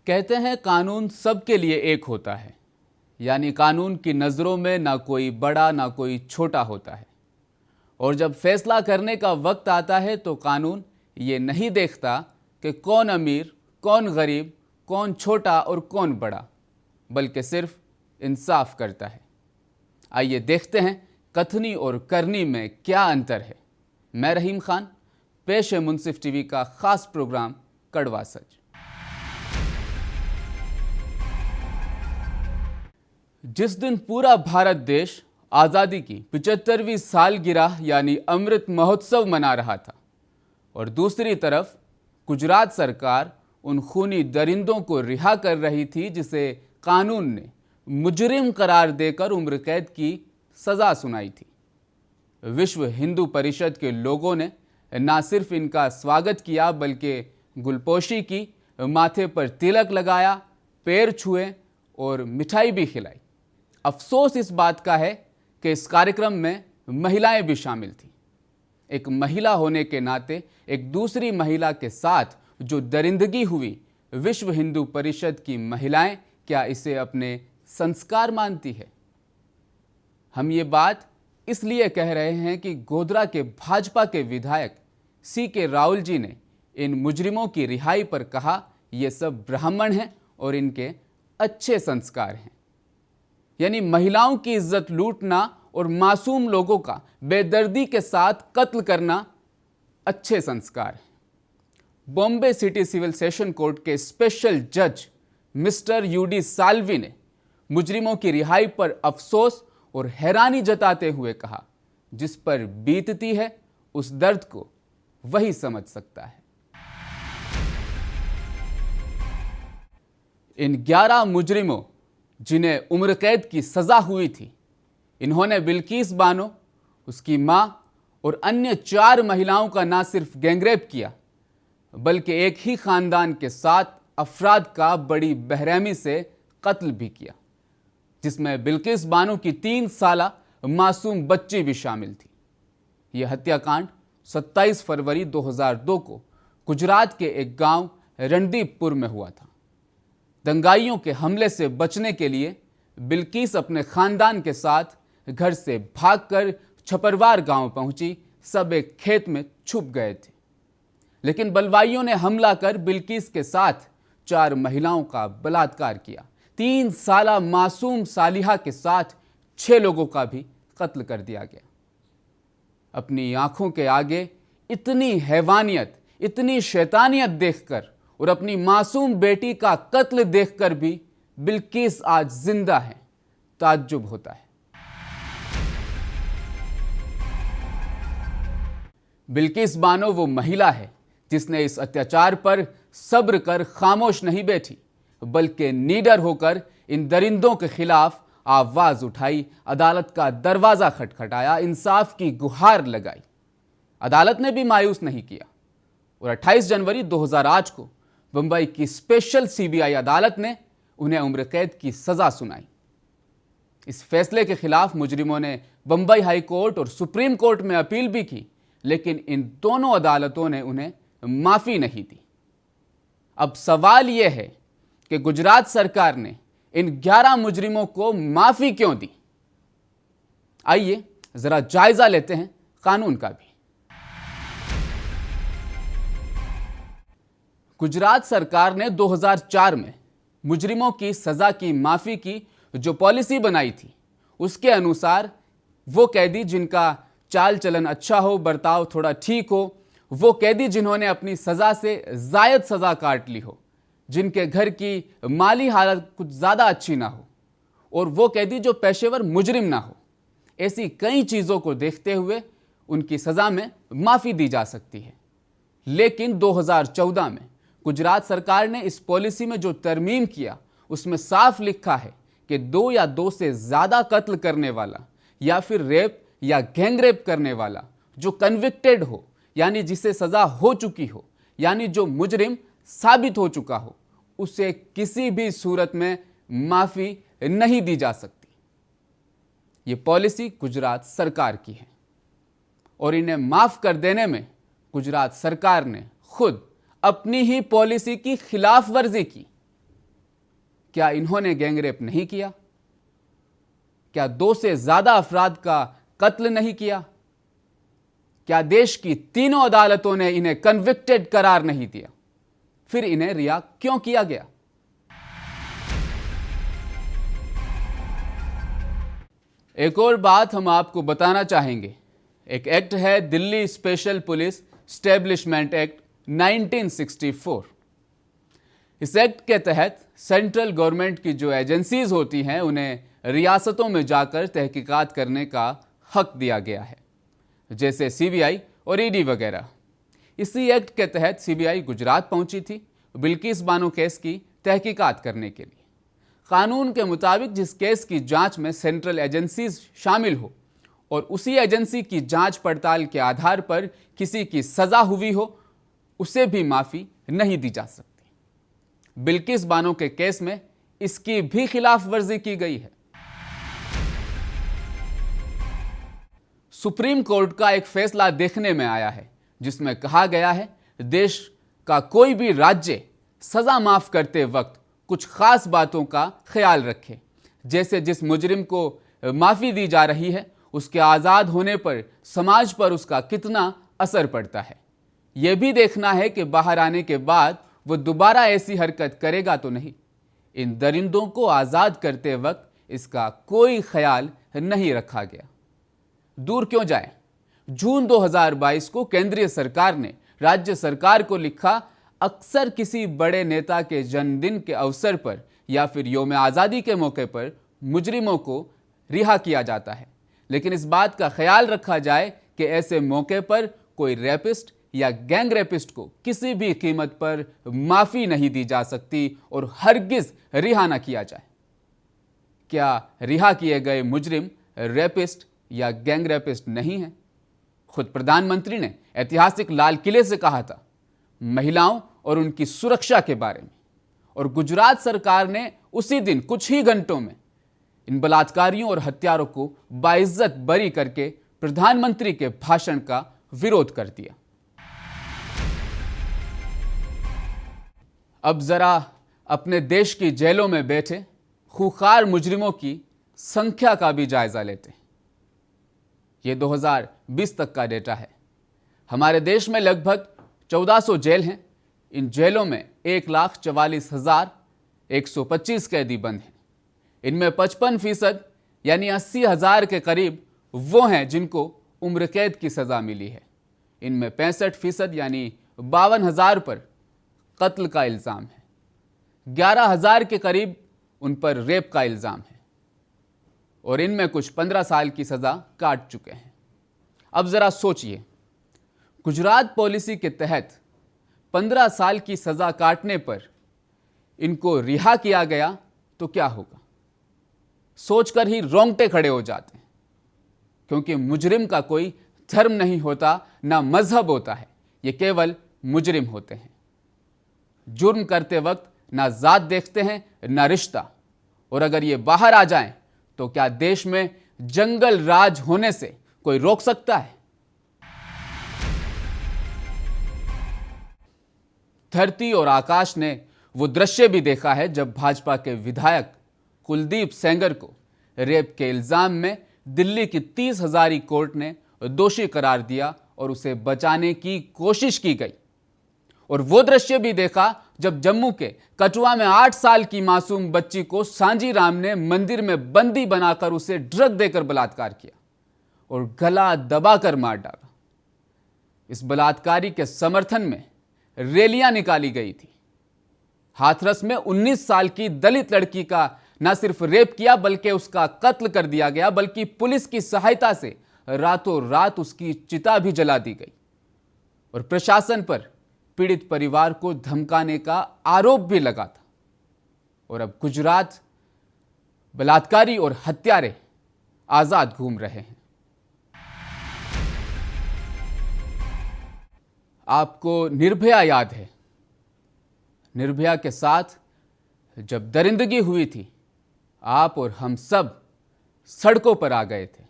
कहते हैं कानून सबके लिए एक होता है, यानी कानून की नज़रों में ना कोई बड़ा ना कोई छोटा होता है। और जब फैसला करने का वक्त आता है तो कानून ये नहीं देखता कि कौन अमीर, कौन गरीब, कौन छोटा और कौन बड़ा, बल्कि सिर्फ इंसाफ करता है। आइए देखते हैं कथनी और करनी में क्या अंतर है। मैं रहीम खान, पेश है मुंसिफ टीवी का खास प्रोग्राम कड़वा सच। जिस दिन पूरा भारत देश आज़ादी की 75वीं सालगिरह यानी अमृत महोत्सव मना रहा था और दूसरी तरफ गुजरात सरकार उन खूनी दरिंदों को रिहा कर रही थी जिसे कानून ने मुजरिम करार देकर उम्र कैद की सज़ा सुनाई थी, विश्व हिंदू परिषद के लोगों ने न सिर्फ इनका स्वागत किया बल्कि गुलपोशी की, माथे पर तिलक लगाया, पैर छुए और मिठाई भी खिलाई। अफसोस इस बात का है कि इस कार्यक्रम में महिलाएं भी शामिल थीं। एक महिला होने के नाते एक दूसरी महिला के साथ जो दरिंदगी हुई, विश्व हिंदू परिषद की महिलाएं क्या इसे अपने संस्कार मानती है? हम ये बात इसलिए कह रहे हैं कि गोधरा के भाजपा के विधायक C.K. राहुल जी ने इन मुजरिमों की रिहाई पर कहा, ये सब ब्राह्मण हैं और इनके अच्छे संस्कार हैं। यानी महिलाओं की इज्जत लूटना और मासूम लोगों का बेदर्दी के साथ कत्ल करना अच्छे संस्कार हैं। Bombay city civil session court के स्पेशल जज मिस्टर U.D. साल्वी ने मुजरिमों की रिहाई पर अफसोस और हैरानी जताते हुए कहा, जिस पर बीतती है उस दर्द को वही समझ सकता है। इन 11 मुजरिमों जिन्हें उम्र कैद की सजा हुई थी, इन्होंने बिल्किस बानो, उसकी मां और अन्य 4 महिलाओं का न सिर्फ गैंगरेप किया बल्कि एक ही खानदान के 7 अफराद का बड़ी बेरहमी से कत्ल भी किया, जिसमें बिल्किस बानो की 3 साला मासूम बच्ची भी शामिल थी। यह हत्याकांड 27 फरवरी 2002 को गुजरात के एक गांव रणदीपपुर में हुआ था। दंगाइयों के हमले से बचने के लिए बिल्किस अपने खानदान के साथ घर से भागकर छपरवार गांव पहुंची। सब एक खेत में छुप गए थे, लेकिन बलवाइयों ने हमला कर बिल्किस के साथ 4 महिलाओं का बलात्कार किया। 3 साला मासूम सालिहा के साथ 6 लोगों का भी कत्ल कर दिया गया। अपनी आंखों के आगे इतनी हैवानियत, इतनी शैतानियत देखकर और अपनी मासूम बेटी का कत्ल देखकर भी बिल्किस आज जिंदा है, ताज्जुब होता है। बिल्किस बानो वो महिला है जिसने इस अत्याचार पर सब्र कर खामोश नहीं बैठी बल्कि निडर होकर इन दरिंदों के खिलाफ आवाज उठाई, अदालत का दरवाजा खटखटाया, इंसाफ की गुहार लगाई। अदालत ने भी मायूस नहीं किया और 28 जनवरी 2008 को बंबई की स्पेशल CBI अदालत ने उन्हें उम्र कैद की सजा सुनाई। इस फैसले के खिलाफ मुजरिमों ने बंबई हाई कोर्ट और सुप्रीम कोर्ट में अपील भी की, लेकिन इन दोनों अदालतों ने उन्हें माफी नहीं दी। अब सवाल यह है कि गुजरात सरकार ने इन 11 मुजरिमों को माफी क्यों दी? आइए जरा जायजा लेते हैं कानून का भी। गुजरात सरकार ने 2004 में मुजरिमों की सजा की माफी की जो पॉलिसी बनाई थी, उसके अनुसार वो कैदी जिनका चाल चलन अच्छा हो, बर्ताव थोड़ा ठीक हो, वो कैदी जिन्होंने अपनी सजा से जायद सजा काट ली हो, जिनके घर की माली हालत कुछ ज़्यादा अच्छी ना हो और वो कैदी जो पेशेवर मुजरिम ना हो, ऐसी कई चीज़ों को देखते हुए उनकी सज़ा में माफ़ी दी जा सकती है। लेकिन 2014 में गुजरात सरकार ने इस पॉलिसी में जो तरमीम किया, उसमें साफ लिखा है कि 2 या 2 से ज़्यादा कत्ल करने वाला या फिर रेप या गैंगरेप करने वाला जो कन्विक्टेड हो, यानी जिसे सज़ा हो चुकी हो, यानी जो मुजरिम साबित हो चुका हो, उसे किसी भी सूरत में माफ़ी नहीं दी जा सकती। ये पॉलिसी गुजरात सरकार की है और इन्हें माफ़ कर देने में गुजरात सरकार ने खुद अपनी ही पॉलिसी की खिलाफ वर्जी की। क्या इन्होंने गैंगरेप नहीं किया? क्या 2 से ज्यादा अफराद का कत्ल नहीं किया? क्या देश की तीनों अदालतों ने इन्हें कन्विक्टेड करार नहीं दिया? फिर इन्हें रिहा क्यों किया गया? एक और बात हम आपको बताना चाहेंगे। एक एक्ट है Delhi special police establishment act 1964। इस एक्ट के तहत सेंट्रल गवर्नमेंट की जो एजेंसीज होती हैं उन्हें रियासतों में जाकर तहकीकात करने का हक दिया गया है, जैसे सीबीआई और ईडी वगैरह। इसी एक्ट के तहत सीबीआई गुजरात पहुंची थी बिल्किस बानो केस की तहकीकात करने के लिए। कानून के मुताबिक जिस केस की जांच में सेंट्रल एजेंसीज शामिल हो और उसी एजेंसी की जांच पड़ताल के आधार पर किसी की सजा हुई हो, उसे भी माफी नहीं दी जा सकती। बिल्किस बानो के केस में इसकी भी खिलाफ वर्जी की गई है। सुप्रीम कोर्ट का एक फैसला देखने में आया है जिसमें कहा गया है देश का कोई भी राज्य सजा माफ करते वक्त कुछ खास बातों का ख्याल रखे, जैसे जिस मुजरिम को माफी दी जा रही है उसके आज़ाद होने पर समाज पर उसका कितना असर पड़ता है। यह भी देखना है कि बाहर आने के बाद वो दोबारा ऐसी हरकत करेगा तो नहीं। इन दरिंदों को आज़ाद करते वक्त इसका कोई ख्याल नहीं रखा गया। दूर क्यों जाए, जून 2022 को केंद्रीय सरकार ने राज्य सरकार को लिखा, अक्सर किसी बड़े नेता के जन्मदिन के अवसर पर या फिर यौम आज़ादी के मौके पर मुजरिमों को रिहा किया जाता है, लेकिन इस बात का ख्याल रखा जाए कि ऐसे मौके पर कोई रेपिस्ट या गैंग रेपिस्ट को किसी भी कीमत पर माफ़ी नहीं दी जा सकती और हरगिज़ रिहा न किया जाए। क्या रिहा किए गए मुजरिम रेपिस्ट या गैंग रेपिस्ट नहीं है? खुद प्रधानमंत्री ने ऐतिहासिक लाल किले से कहा था महिलाओं और उनकी सुरक्षा के बारे में, और गुजरात सरकार ने उसी दिन कुछ ही घंटों में इन बलात्कारियों और हत्यारों को बाइज्जत बरी करके प्रधानमंत्री के भाषण का विरोध कर दिया। अब जरा अपने देश की जेलों में बैठे खूंखार मुजरिमों की संख्या का भी जायजा लेते हैं। ये 2020 तक का डेटा है। हमारे देश में लगभग 1400 जेल हैं। इन जेलों में 1,44,125 कैदी बंद हैं। इनमें 55% यानी 80,000 के करीब वो हैं जिनको उम्र कैद की सज़ा मिली है। इनमें 65% यानी 52,000 पर कत्ल का इल्ज़ाम है। 11,000 के करीब उन पर रेप का इल्ज़ाम है और इनमें कुछ 15 साल की सज़ा काट चुके हैं। अब ज़रा सोचिए, गुजरात पॉलिसी के तहत 15 साल की सज़ा काटने पर इनको रिहा किया गया तो क्या होगा? सोचकर ही रोंगटे खड़े हो जाते हैं, क्योंकि मुजरिम का कोई धर्म नहीं होता, ना मजहब होता है। ये केवल मुजरिम होते हैं। जुर्म करते वक्त ना जात देखते हैं ना रिश्ता, और अगर ये बाहर आ जाएं तो क्या देश में जंगल राज होने से कोई रोक सकता है? धरती और आकाश ने वो दृश्य भी देखा है जब भाजपा के विधायक कुलदीप सेंगर को रेप के इल्जाम में दिल्ली की 30 हजारी कोर्ट ने दोषी करार दिया और उसे बचाने की कोशिश की गई। और वो दृश्य भी देखा जब जम्मू के कठुआ में 8 साल की मासूम बच्ची को सांजी राम ने मंदिर में बंदी बनाकर उसे ड्रग देकर बलात्कार किया और गला दबाकर मार डाला। इस बलात्कारी के समर्थन में रैलियां निकाली गई थी। हाथरस में 19 साल की दलित लड़की का न सिर्फ रेप किया बल्कि उसका कत्ल कर दिया गया, बल्कि पुलिस की सहायता से रातों रात उसकी चिता भी जला दी गई और प्रशासन पर पीड़ित परिवार को धमकाने का आरोप भी लगा था। और अब गुजरात बलात्कारी और हत्यारे आजाद घूम रहे हैं। आपको निर्भया याद है? निर्भया के साथ जब दरिंदगी हुई थी, आप और हम सब सड़कों पर आ गए थे।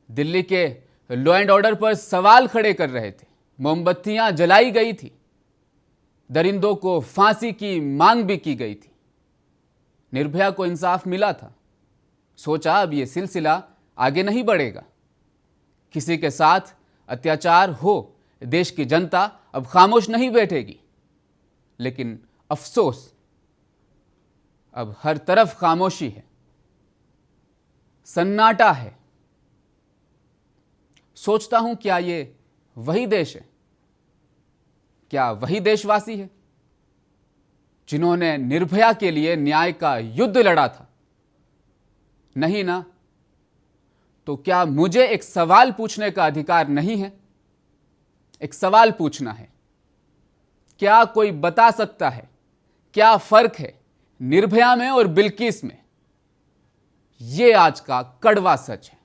दिल्ली के लॉ एंड ऑर्डर पर सवाल खड़े कर रहे थे। मोमबत्तियां जलाई गई थी। दरिंदों को फांसी की मांग भी की गई थी। निर्भया को इंसाफ मिला था। सोचा अब ये सिलसिला आगे नहीं बढ़ेगा। किसी के साथ अत्याचार हो, देश की जनता अब खामोश नहीं बैठेगी। लेकिन अफसोस, अब हर तरफ खामोशी है, सन्नाटा है। सोचता हूं, क्या ये वही देश है? क्या वही देशवासी है जिन्होंने निर्भया के लिए न्याय का युद्ध लड़ा था? नहीं ना। तो क्या मुझे एक सवाल पूछने का अधिकार नहीं है? एक सवाल पूछना है, क्या कोई बता सकता है क्या फर्क है निर्भया में और बिल्किस में? ये आज का कड़वा सच है।